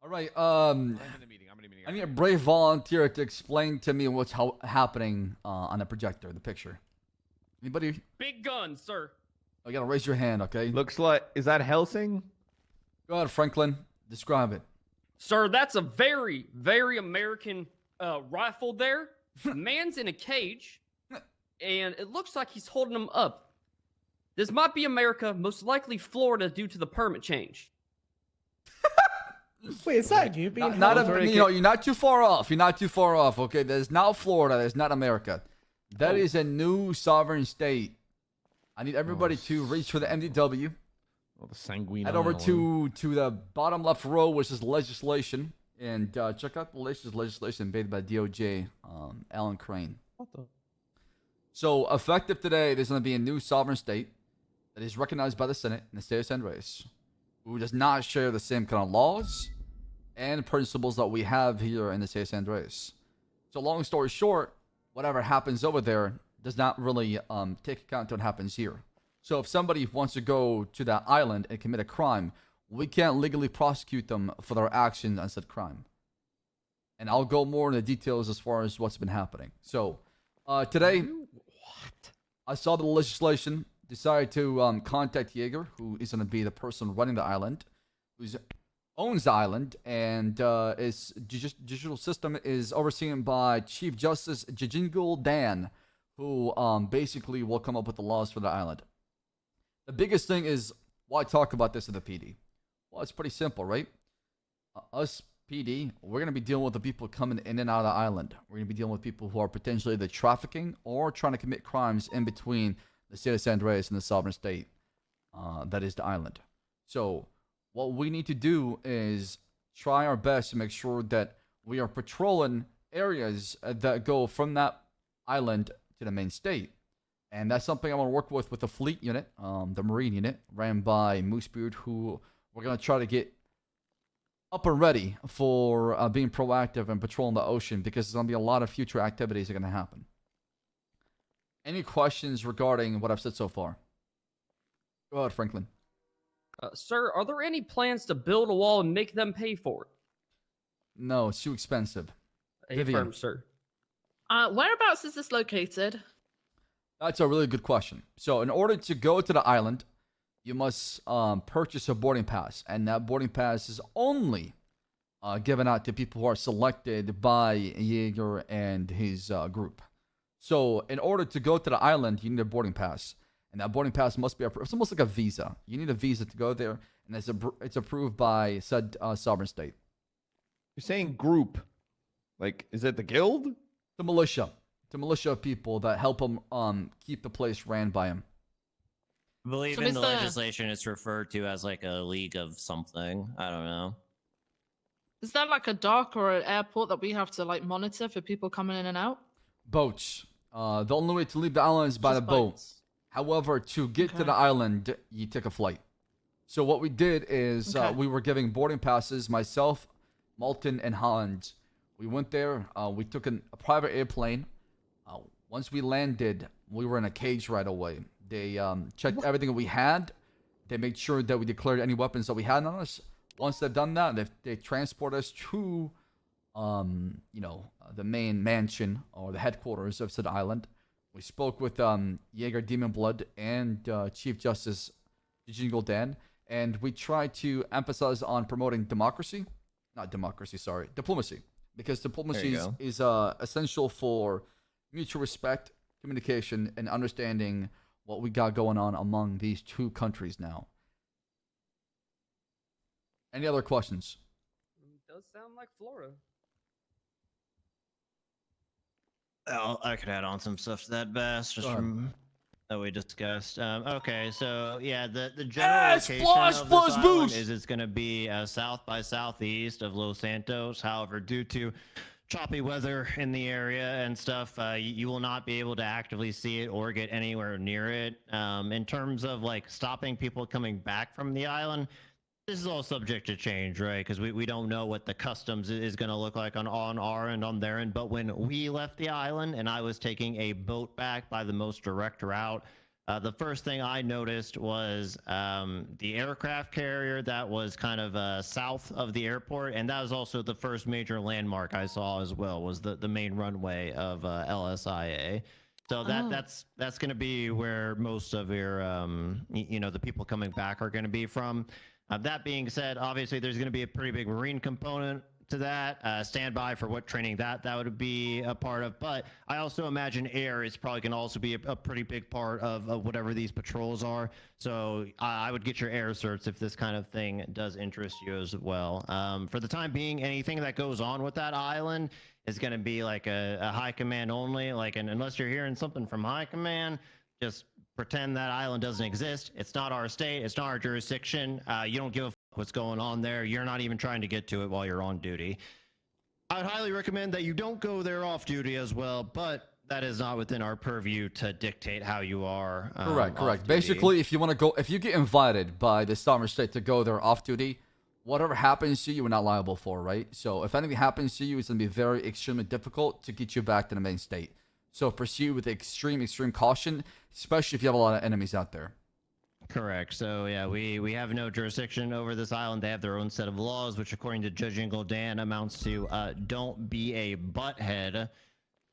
All right. I'm in the meeting. I need a brave volunteer to explain to me what's happening on the projector, the picture. Anybody? Big guns, sir. You gotta raise your hand, okay? Looks like, is that Helsing? Go ahead, Franklin. Describe it. Sir, that's a very, very American rifle there. Man's in a cage, and it looks like he's holding him up. This might be America, most likely Florida due to the permit change. Wait, is that you being Not held? a, you know, you're not too far off. You're not too far off, okay? There's not Florida. There's not America. That is a new sovereign state. I need everybody to reach for the MDW. Oh, the sanguine. Head over to the bottom left row, which is legislation, and check out the latest legislation made by DOJ, Alan Crane. What the? So, effective today, there's going to be a new sovereign state that is recognized by the Senate in the state of San Andreas, who does not share the same kind of laws and principles that we have here in the state of San Andreas. So, long story short, whatever happens over there does not really take account to what happens here. So, if somebody wants to go to that island and commit a crime, we can't legally prosecute them for their action on said crime. And I'll go more into details as far as what's been happening. So, today, I saw the legislation, decided to contact Yeager, who is going to be the person running the island, who owns the island, and its judicial system is overseen by Chief Justice Jijingle Dan, who basically will come up with the laws for the island. The biggest thing is, why talk about this to the PD? Well, it's pretty simple, right? Us PD, we're going to be dealing with the people coming in and out of the island. We're going to be dealing with people who are potentially the trafficking or trying to commit crimes in between the state of San Andreas and the sovereign state that is the island. So what we need to do is try our best to make sure that we are patrolling areas that go from that island to the main state. And that's something I want to work with the fleet unit, the marine unit, ran by Moosebeard, who we're going to try to get up and ready for being proactive and patrolling the ocean, because there's going to be a lot of future activities that are going to happen. Any questions regarding what I've said so far? Go ahead, Franklin. Sir, are there any plans to build a wall and make them pay for it? No, it's too expensive. Vivian. Affirm, sir. Whereabouts is this located? That's a really good question. So in order to go to the island, you must purchase a boarding pass. And that boarding pass is only given out to people who are selected by Yeager and his group. So in order to go to the island, you need a boarding pass. And that boarding pass must be approved. It's almost like a visa. You need a visa to go there. And it's approved by said sovereign state. You're saying group. Like, is it the guild? The militia. The militia of people that help them keep the place ran by him. I believe So in the Mr. legislation it's referred to as like a league of something. I don't know. Is there like a dock or an airport that we have to like monitor for people coming in and out? Boats. The only way to leave the island is by Just the boat. boats. However, to get to Okay. the island, you take a flight. So what we did is Okay. we were giving boarding passes, myself, Malton, and Holland. We went there. We took a private airplane. Once we landed, we were in a cage right away. They checked everything that we had. They made sure that we declared any weapons that we had on us. Once they've done that, they transport us to, the main mansion or the headquarters of said island. We spoke with Yeager Demon Blood and Chief Justice Jingle Dan, and we tried to emphasize on promoting diplomacy, because diplomacy is essential for mutual respect, communication, and understanding what we got going on among these two countries now. Any other questions? Does sound like Florida. Oh, I could add on some stuff to that, Bass, just Go from that we discussed. Okay, so yeah, the general Yes, location plus, of plus, this island boost! is it's going to be south by southeast of Los Santos. However, due to choppy weather in the area and stuff, you will not be able to actively see it or get anywhere near it. In terms of like stopping people coming back from the island, this is all subject to change, right? Because we don't know what the customs is going to look like on our end, on their end. But when we left the island and I was taking a boat back by the most direct route, The first thing I noticed was the aircraft carrier that was kind of south of the airport, and that was also the first major landmark I saw as well. Was the main runway of LSIA. So that's going to be where most of your the people coming back are going to be from. That being said, obviously there's going to be a pretty big marine component to that. Stand by for what training that would be a part of. But I also imagine air is probably going to also be a pretty big part of whatever these patrols are. So I would get your air certs if this kind of thing does interest you as well. For the time being, anything that goes on with that island is going to be like a high command only. Like, and unless you're hearing something from high command, just pretend that island doesn't exist. It's not our state. It's not our jurisdiction. You don't give a fuck what's going on there. You're not even trying to get to it while you're on duty. I would highly recommend that you don't go there off duty as well, but that is not within our purview to dictate how you are. Correct. Basically, if you get invited by the sovereign state to go there off duty, whatever happens to you, you're not liable for, right? So if anything happens to you, it's going to be very extremely difficult to get you back to the main state. So proceed with extreme caution, especially if you have a lot of enemies out there. Correct. So yeah, we have no jurisdiction over this island. They have their own set of laws, which according to Judge Dan amounts to don't be a butthead.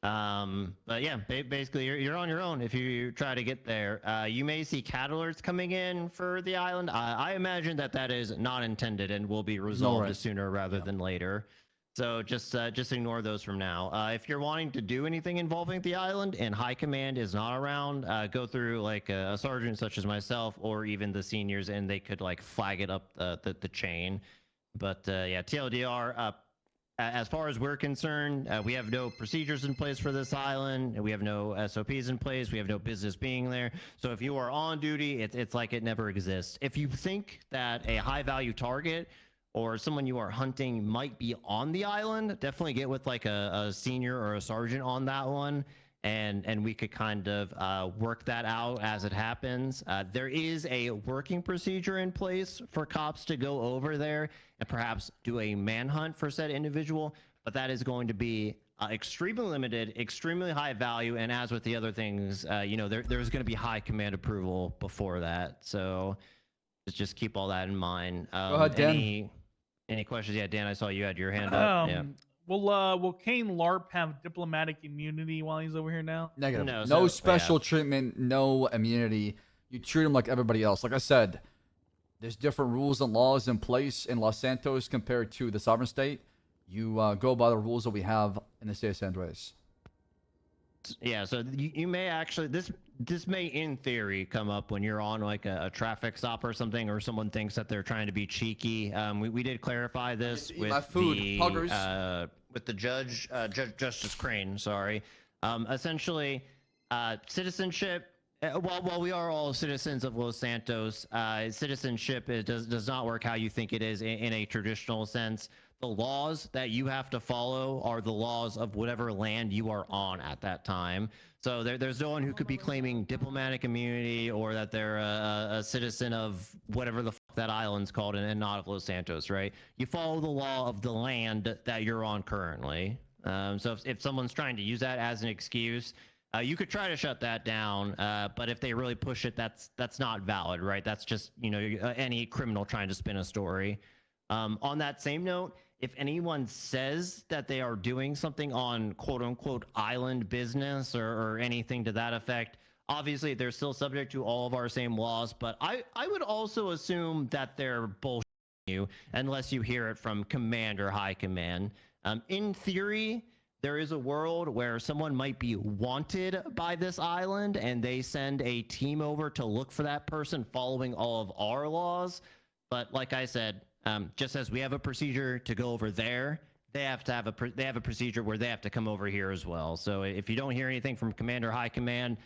But yeah, basically you're on your own if you try to get there. You may see cat alerts coming in for the island. I imagine that is not intended and will be resolved sooner rather than later. So just ignore those from now. If you're wanting to do anything involving the island and high command is not around, go through like a sergeant such as myself or even the seniors, and they could like flag it up the chain. But yeah, TLDR. As far as we're concerned, we have no procedures in place for this island. We have no SOPs in place. We have no business being there. So if you are on duty, it's like it never exists. If you think that a high value target or someone you are hunting might be on the island, definitely get with like a senior or a sergeant on that one, and we could kind of work that out as it happens. There is a working procedure in place for cops to go over there and perhaps do a manhunt for said individual, but that is going to be extremely limited, extremely high value, and as with the other things, there's going to be high command approval before that. So just keep all that in mind. Go ahead, Dan. Any questions? Yeah, Dan, I saw you had your hand up. Yeah. Will Kane LARP have diplomatic immunity while he's over here now? Negative. No, No so- special yeah. treatment, no immunity. You treat him like everybody else. Like I said, there's different rules and laws in place in Los Santos compared to the sovereign state. You go by the rules that we have in the state of San Andreas. Yeah, so you may actually this may in theory come up when you're on like a traffic stop or something, or someone thinks that they're trying to be cheeky. We did clarify this with my food, with the judge, Justice Crane. Sorry, essentially, citizenship. While we are all citizens of Los Santos, citizenship does not work how you think it is in a traditional sense. The laws that you have to follow are the laws of whatever land you are on at that time. So there's no one who could be claiming diplomatic immunity or that they're a citizen of whatever the fuck that island's called and not of Los Santos, right? You follow the law of the land that you're on currently. So if someone's trying to use that as an excuse, you could try to shut that down, but if they really push it, that's not valid, right? That's just any criminal trying to spin a story. On that same note, if anyone says that they are doing something on quote-unquote island business or anything to that effect, obviously they're still subject to all of our same laws, but I would also assume that they're bullshitting you unless you hear it from command or high command. In theory, there is a world where someone might be wanted by this island and they send a team over to look for that person following all of our laws. But like I said, just as we have a procedure to go over there, they have a procedure where they have to come over here as well. So if you don't hear anything from command or high command,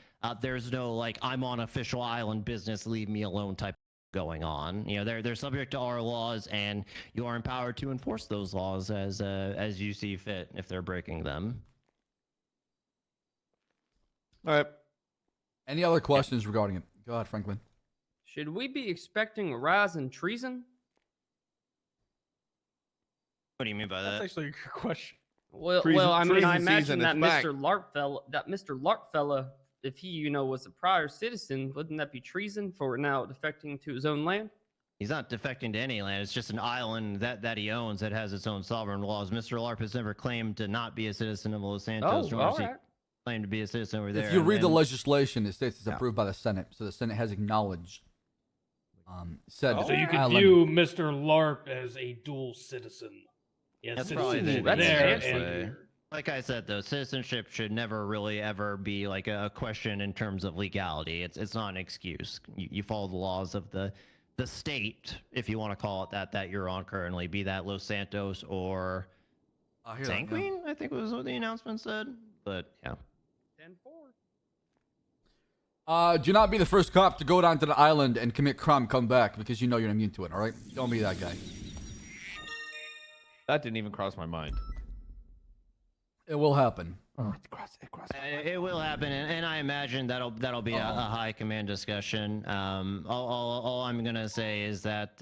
there's no like I'm on official island business, leave me alone type going on. They're subject to our laws, and you are empowered to enforce those laws as you see fit if they're breaking them. All right. Any other questions regarding it? Go ahead, Franklin. Should we be expecting a rise in treason? What do you mean by That's that? actually a good question. Well, Treason- I mean, I treason imagine season that is back. Mr. Lark fella if he, you know, was a prior citizen, wouldn't that be treason for now defecting to his own land? He's not defecting to any land. It's just an island that he owns that has its own sovereign laws. Mr. LARP has never claimed to not be a citizen of Los Santos, Oh, nor has he alright. claimed to be a citizen over there. If you read the and- legislation, it states it's Yeah. approved by the Senate, so the Senate has acknowledged said So you could island. view Mr. LARP as a dual citizen. Yes, That's probably citizenship that's there fancy. and here. Like I said, though, citizenship should never really ever be like a question in terms of legality. It's not an excuse. You follow the laws of the state, if you want to call it that you're on currently, be that Los Santos or I hear that, yeah. Sanguine, I think was what the announcement said. But yeah. 10-4. Do not be the first cop to go down to the island and commit crime, come back because you know you're immune to it. All right, don't be that guy. That didn't even cross my mind. It will happen. It crossed It will happen, and I imagine that'll be a high command discussion. All I'm gonna say is that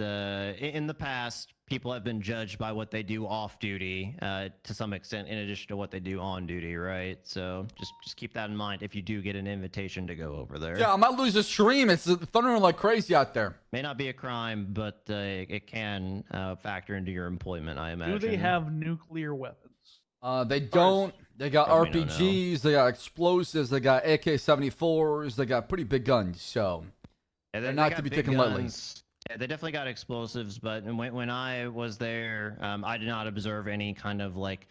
in the past, people have been judged by what they do off duty to some extent, in addition to what they do on duty, right? So just keep that in mind if you do get an invitation to go over there. Yeah, I might lose the stream. It's thundering like crazy out there. May not be a crime, but it can factor into your employment, I imagine. Do they have nuclear weapons? They don't. They got Far as we know, no. RPGs. They got explosives. They got AK-74s. They got pretty big guns. So Yeah, They're they not got to be big taken lightly. guns. Yeah, they definitely got explosives, but when I was there, I did not observe any kind of like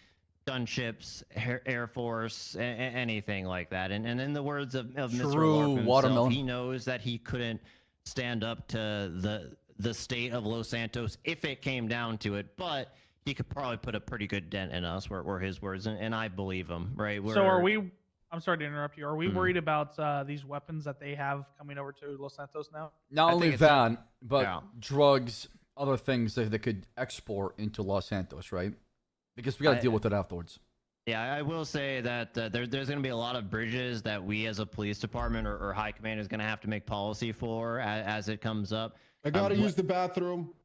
gunships, Air Force, anything like that. And in the words of Mr. True, LARP himself, watermelon. he knows that he couldn't stand up to the state of Los Santos if it came down to it, but he could probably put a pretty good dent in us, were his words, and I believe him, right? So are We're- we? I'm sorry to interrupt you. Are we Mhm. worried about these weapons that they have coming over to Los Santos now? not I only think it's that, but yeah. drugs, other things that they could export into Los Santos, right? Because we got to deal with it afterwards. Yeah, I will say that there's going to be a lot of bridges that we as a police department or high command is going to have to make policy for as it comes up. I gotta Um, use the bathroom.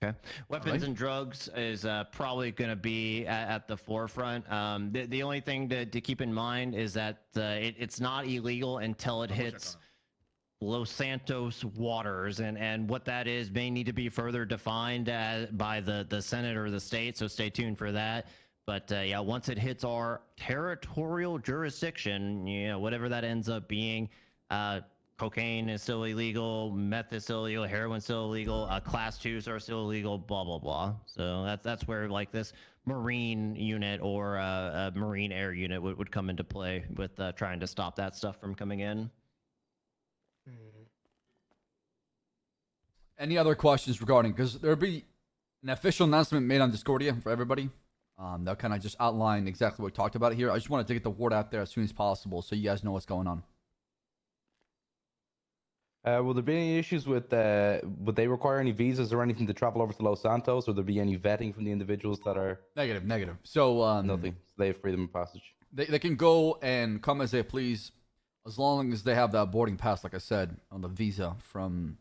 Okay. Weapons Alright. and drugs is probably going to be at the forefront. The only thing to keep in mind is that it's not illegal until it hits Los Santos waters, and what that is may need to be further defined by the Senate or the state, so stay tuned for that. But yeah, once it hits our territorial jurisdiction, you know, whatever that ends up being, cocaine is still illegal, meth is still illegal, heroin's still illegal, class 2s are still illegal, blah blah blah. So that's where like this Marine unit or a Marine air unit would come into play with trying to stop that stuff from coming in. Any other questions regarding? Because there'll be an official announcement made on Discordia for everybody. They'll kind of just outline exactly what we talked about here. I just wanted to get the word out there as soon as possible so you guys know what's going on. Will there be any issues with, would they require any visas or anything to travel over to Los Santos? Or there be any vetting from the individuals that are Negative. So nothing? They have freedom of passage. They can go and come as they please, as long as they have that boarding pass, like I said, on the visa from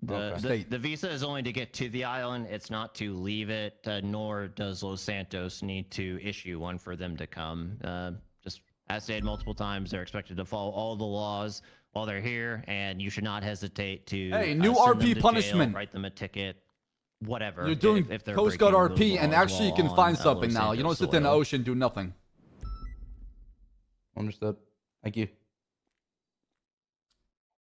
The state. visa is only to get to the island. It's not to leave it, nor does Los Santos need to issue one for them to come. Just as stated multiple times, they're expected to follow all the laws while they're here, and you should not hesitate to Hey, new send them RP to punishment. jail, write them a ticket, whatever. You're doing if they're Coast Guard breaking RP, the and laws actually you while can on, find Los something now. You don't Santos sit there in the soil. ocean and do nothing. Understood. Thank you.